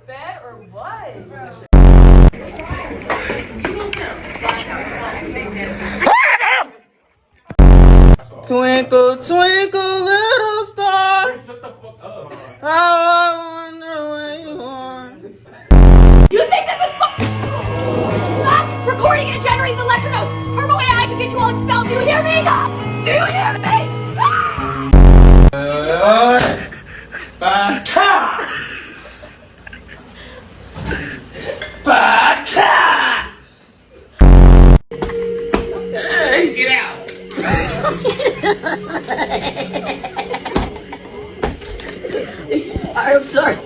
bed or what? Twinkle, twinkle, little star. How I wonder where you are. You think this is recording and generating the lecture notes? Turbo AI should get you all expelled. Do you hear me? Do you hear me? Get out. I'm sorry.